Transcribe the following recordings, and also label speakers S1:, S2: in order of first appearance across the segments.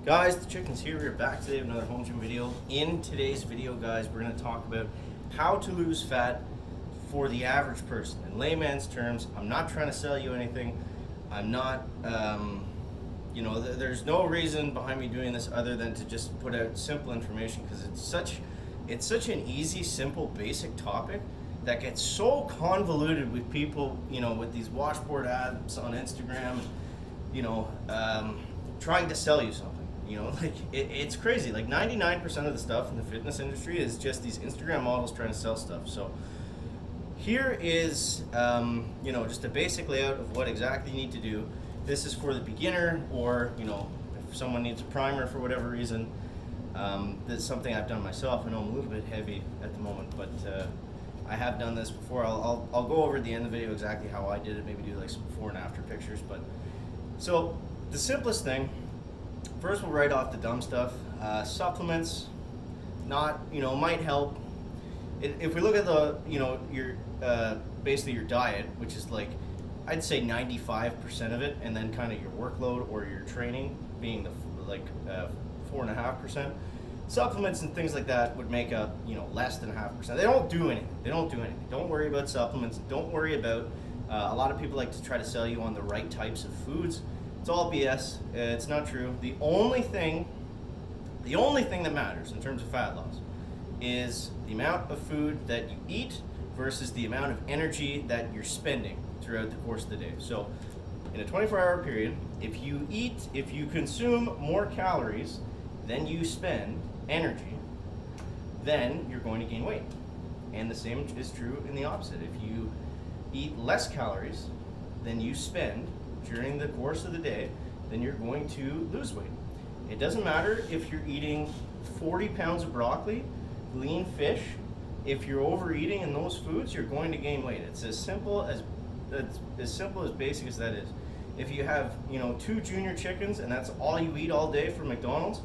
S1: Guys, the chicken's here. We're back today with another home gym video. In today's video, guys, we're going to talk about how to lose fat for the average person. In layman's terms, I'm not trying to sell you anything. I'm not, there's no reason behind me doing this other than to just put out simple information, because it's such an easy, simple, basic topic that gets so convoluted with people, with these washboard ads on Instagram, trying to sell you something. It's crazy. Like 99% of the stuff in the fitness industry is just these Instagram models trying to sell stuff. So here is, just a basic layout of what exactly you need to do. This is for the beginner, or, if someone needs a primer for whatever reason. This is something I've done myself. I know I'm a little bit heavy at the moment, but I have done this before. I'll go over at the end of the video exactly how I did it, maybe do like some before and after pictures. But so the simplest thing, first we'll write off the dumb stuff. Supplements, might help. If we look at your basically your diet, which is like, I'd say 95% of it, and then kind of your workload or your training being the 4.5%. Supplements and things like that would make up, less than 0.5%. They don't do anything. Don't worry about supplements. Don't worry about, a lot of people like to try to sell you on the right types of foods. It's all BS. It's not true. The only thing that matters in terms of fat loss is the amount of food that you eat versus the amount of energy that you're spending throughout the course of the day. So in a 24-hour period, if you consume more calories than you spend energy, then you're going to gain weight. And the same is true in the opposite. If you eat less calories than you spend during the course of the day, then you're going to lose weight. It doesn't matter if you're eating 40 pounds of broccoli, lean fish. If you're overeating in those foods, you're going to gain weight. It's as simple as basic as that is. If you have 2 junior chickens and that's all you eat all day from McDonald's,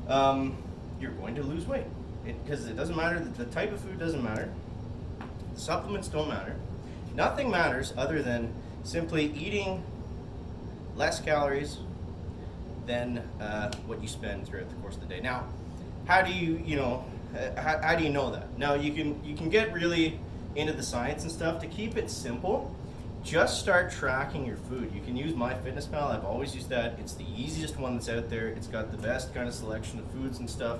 S1: you're going to lose weight. Because it doesn't matter, the type of food doesn't matter. The supplements don't matter. Nothing matters other than simply eating less calories than what you spend throughout the course of the day. Now, how do you know that? Now, you can get really into the science and stuff. To keep it simple, just start tracking your food. You can use MyFitnessPal. I've always used that. It's the easiest one that's out there. It's got the best kind of selection of foods and stuff.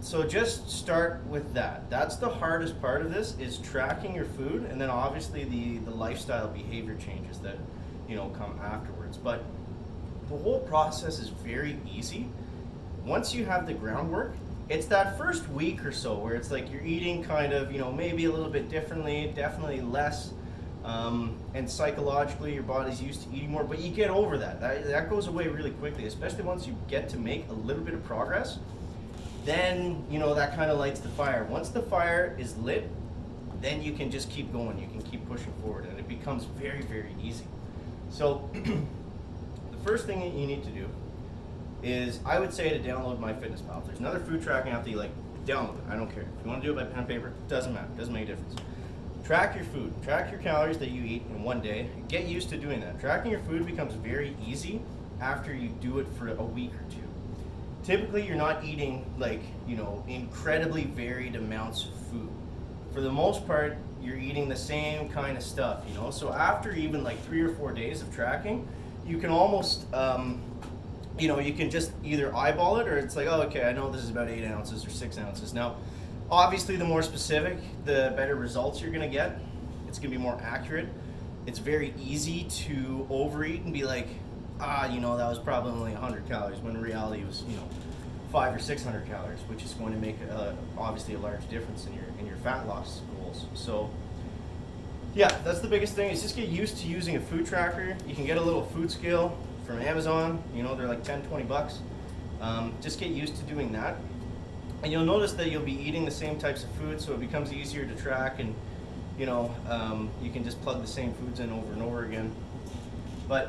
S1: So just start with that. That's the hardest part of this, is tracking your food, and then obviously the lifestyle behavior changes that come afterwards. But the whole process is very easy. Once you have the groundwork, it's that first week or so where it's like you're eating kind of, maybe a little bit differently, definitely less, and psychologically your body's used to eating more, but you get over that. That goes away really quickly, especially once you get to make a little bit of progress. Then, that kind of lights the fire. Once the fire is lit, then you can just keep going. You can keep pushing forward, and it becomes very, very easy. So the first thing that you need to do is, I would say, to download MyFitnessPal. If there's another food tracking app that you like, download it. I don't care. If you want to do it by pen and paper, doesn't matter. Doesn't make a difference. Track your food. Track your calories that you eat in one day. Get used to doing that. Tracking your food becomes very easy after you do it for a week or two. Typically, you're not eating incredibly varied amounts of food. For the most part, you're eating the same kind of stuff, So after even like 3 or 4 days of tracking, you can almost, you can just either eyeball it, or it's like, oh, okay, I know this is about 8 ounces or 6 ounces. Now, obviously, the more specific, the better results you're gonna get. It's gonna be more accurate. It's very easy to overeat and be like, that was probably only 100 calories, when in reality it was, 500 or 600 calories, which is going to make obviously a large difference in your fat loss goals. So, yeah, that's the biggest thing, is just get used to using a food tracker. You can get a little food scale from Amazon. They're like 10, 20 bucks. Just get used to doing that. And you'll notice that you'll be eating the same types of food, so it becomes easier to track, and you can just plug the same foods in over and over again. But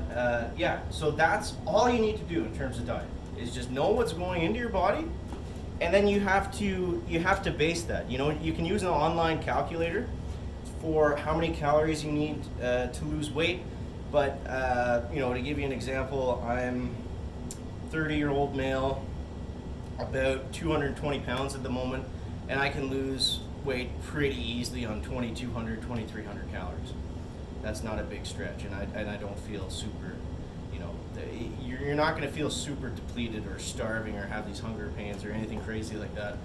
S1: so that's all you need to do in terms of diet, is just know what's going into your body, and then you have to base that. You can use an online calculator for how many calories you need to lose weight. But to give you an example, I'm 30-year-old male, about 220 pounds at the moment, and I can lose weight pretty easily on 2,200, 2,300 calories. That's not a big stretch, and I don't feel super, you're not going to feel super depleted or starving or have these hunger pains or anything crazy like that.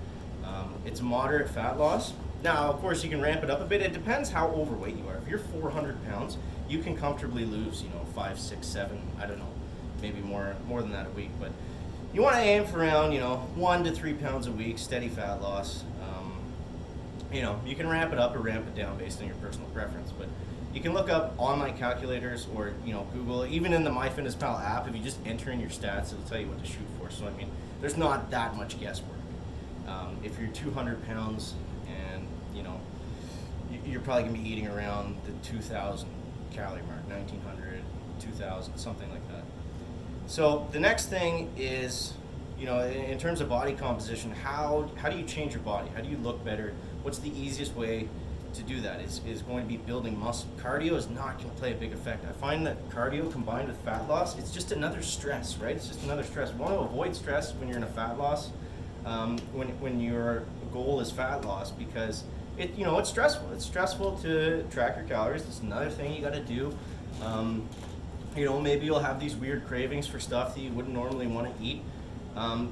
S1: It's moderate fat loss. Now, of course, you can ramp it up a bit. It depends how overweight you are. If you're 400 pounds, you can comfortably lose, 5, 6, 7, I don't know, maybe more than that a week. But you want to aim for around, 1 to 3 pounds a week, steady fat loss. You can ramp it up or ramp it down based on your personal preference. But you can look up online calculators or, Google. Even in the MyFitnessPal app, if you just enter in your stats, it'll tell you what to shoot for. So, there's not that much guesswork. If you're 200 pounds and, you're probably going to be eating around the 2,000 calorie mark, 1,900, 2,000, something like that. So the next thing is, in terms of body composition, how do you change your body? How do you look better? What's the easiest way to do that? Is going to be building muscle. Cardio is not going to play a big effect. I find that cardio combined with fat loss, it's just another stress, right? It's just another stress. We want to avoid stress when you're in a fat loss, when your goal is fat loss, because it's stressful. It's stressful to track your calories. It's another thing you got to do. Maybe you'll have these weird cravings for stuff that you wouldn't normally want to eat.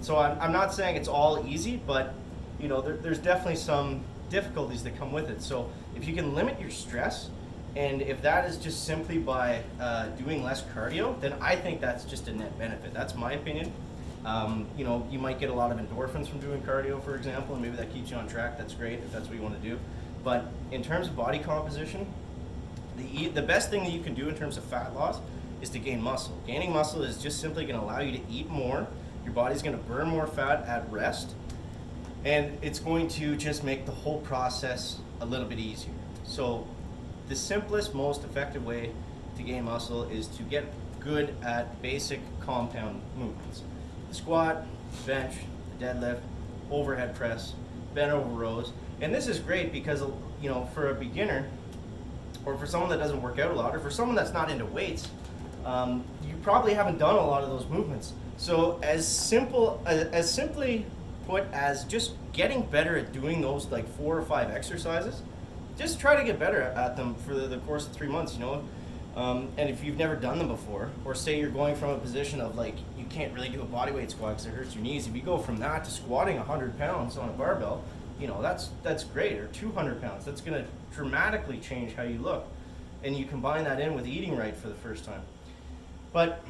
S1: So I'm not saying it's all easy, but there's definitely some difficulties that come with it. So if you can limit your stress, and if that is just simply by doing less cardio, then I think that's just a net benefit. That's my opinion. You might get a lot of endorphins from doing cardio, for example, and maybe that keeps you on track. That's great if that's what you want to do. But in terms of body composition, the best thing that you can do in terms of fat loss is to gain muscle. Gaining muscle is just simply going to allow you to eat more. Your body's going to burn more fat at rest, and it's going to just make the whole process a little bit easier. So the simplest, most effective way to gain muscle is to get good at basic compound movements. The squat, bench, the deadlift, overhead press, bent over rows. And this is great because, for a beginner, or for someone that doesn't work out a lot, or for someone that's not into weights, you probably haven't done a lot of those movements. So as simply put as just getting better at doing those 4 or 5 exercises, just try to get better at them for the course of 3 months, and if you've never done them before, or say you're going from a position of you can't really do a bodyweight squat because it hurts your knees, if you go from that to squatting 100 pounds on a barbell, that's great, or 200 pounds, that's going to dramatically change how you look, and you combine that in with eating right for the first time. But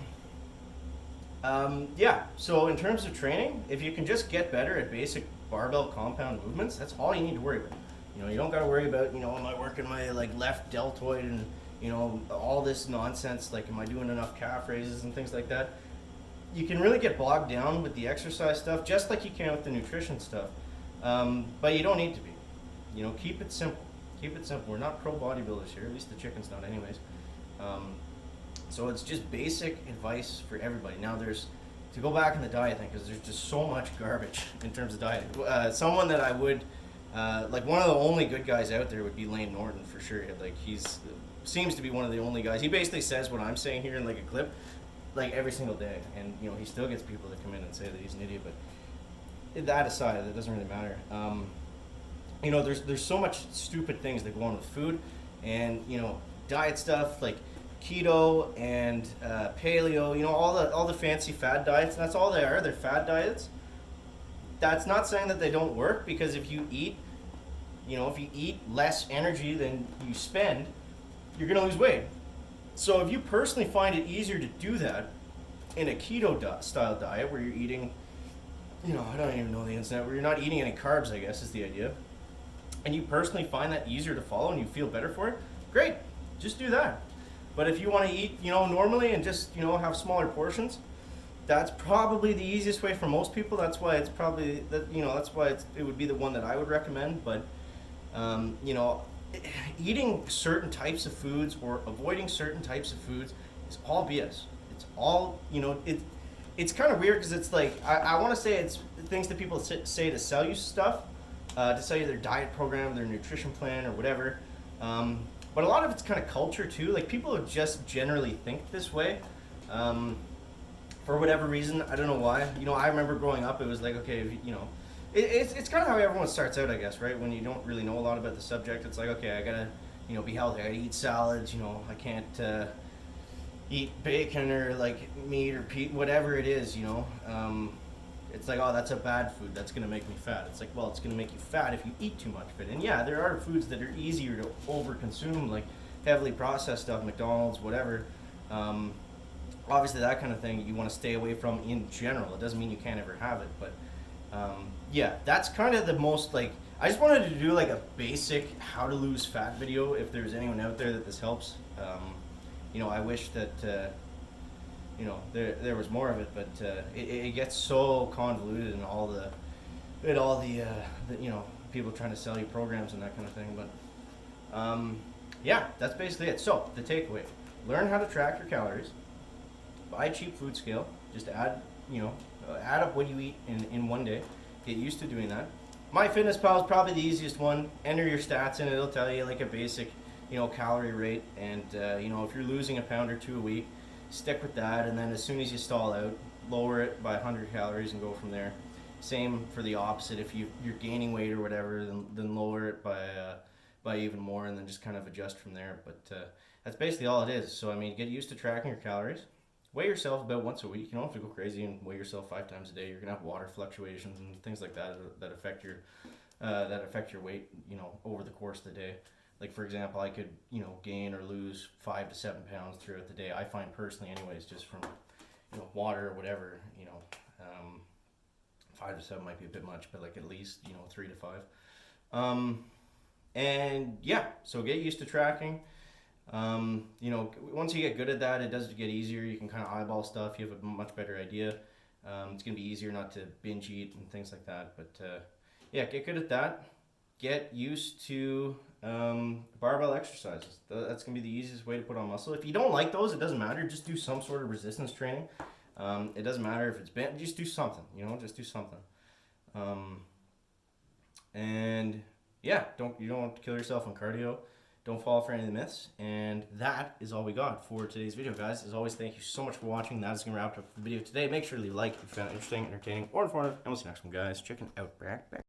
S1: so in terms of training, if you can just get better at basic barbell compound movements, that's all you need to worry about. You don't got to worry about, am I working my left deltoid and all this nonsense, am I doing enough calf raises and things like that. You can really get bogged down with the exercise stuff, just like you can with the nutrition stuff. But you don't need to be. Keep it simple. Keep it simple. We're not pro bodybuilders here, at least the chicken's not anyways. So it's just basic advice for everybody. Now to go back in the diet thing, because there's just so much garbage in terms of diet. Someone that I would, one of the only good guys out there would be Lane Norton for sure. He's seems to be one of the only guys. He basically says what I'm saying here in a clip, every single day. And, he still gets people that come in and say that he's an idiot, but that aside, that doesn't really matter. There's so much stupid things that go on with food and, diet stuff like keto and paleo, all the fancy fad diets. That's all they are. They're fad diets. That's not saying that they don't work, because if you eat less energy than you spend, you're going to lose weight. So if you personally find it easier to do that in a keto style diet where you're eating, I don't even know the ins and outs, where you're not eating any carbs, I guess is the idea, and you personally find that easier to follow and you feel better for it, great, just do that. But if you want to eat, normally and just, have smaller portions, that's probably the easiest way for most people. That's why it's probably, it would be the one that I would recommend. But, eating certain types of foods or avoiding certain types of foods is all BS. It's all, it's kind of weird because it's I want to say it's things that people say to sell you stuff, to sell you their diet program, their nutrition plan, or whatever. But a lot of it's kind of culture too. People just generally think this way. for whatever reason. I don't know why. You know, I remember growing up, it was like, okay, you know, it's kind of how everyone starts out, I guess, right? When you don't really know a lot about the subject, it's like, okay, I gotta, you know, be healthy. I gotta eat salads. You know, I can't eat bacon or like meat or whatever it is. You know, it's like, oh, that's a bad food. That's gonna make me fat. It's like, well, it's gonna make you fat if you eat too much of it. And yeah, there are foods that are easier to overconsume, like heavily processed stuff, McDonald's, whatever. Obviously, that kind of thing you want to stay away from in general. It doesn't mean you can't ever have it, but yeah, that's kind of the most like. I just wanted to do like a basic how to lose fat video. If there's anyone out there that this helps, you know, I wish that you know there was more of it, but it gets so convoluted and all the you know, people trying to sell you programs and that kind of thing. But yeah, that's basically it. So the takeaway: learn how to track your calories. Buy a cheap food scale. Just add, you know, add up what you eat in one day. Get used to doing that. MyFitnessPal is probably the easiest one. Enter your stats in; it'll tell you like a basic, you know, calorie rate. And you know, if you're losing a pound or two a week, stick with that. And then as soon as you stall out, lower it by 100 calories and go from there. Same for the opposite. If you're gaining weight or whatever, then lower it by even more, and then just kind of adjust from there. But that's basically all it is. So I mean, get used to tracking your calories. Weigh yourself about once a week. You don't have to go crazy and weigh yourself 5 times a day. You're gonna have water fluctuations and things like that that affect your weight, you know, over the course of the day. Like for example, I could, you know, gain or lose 5 to 7 pounds throughout the day. I find personally, anyways, just from, you know, water or whatever. You know, 5 to 7 might be a bit much, but like at least, you know, 3 to 5. And yeah, so get used to tracking. You know, once you get good at that, it does get easier. You can kind of eyeball stuff. You have a much better idea. It's going to be easier not to binge eat and things like that. But yeah, get good at that. Get used to barbell exercises. That's going to be the easiest way to put on muscle. If you don't like those, it doesn't matter. Just do some sort of resistance training. It doesn't matter if it's bent. Just do something. You know, just do something. And yeah, you don't have to kill yourself on cardio. Don't fall for any of the myths. And that is all we got for today's video, guys. As always, thank you so much for watching. That is going to wrap up the video today. Make sure to leave a like if you found it interesting, entertaining, or informative. And we'll see you next one, guys. Check it out. Back.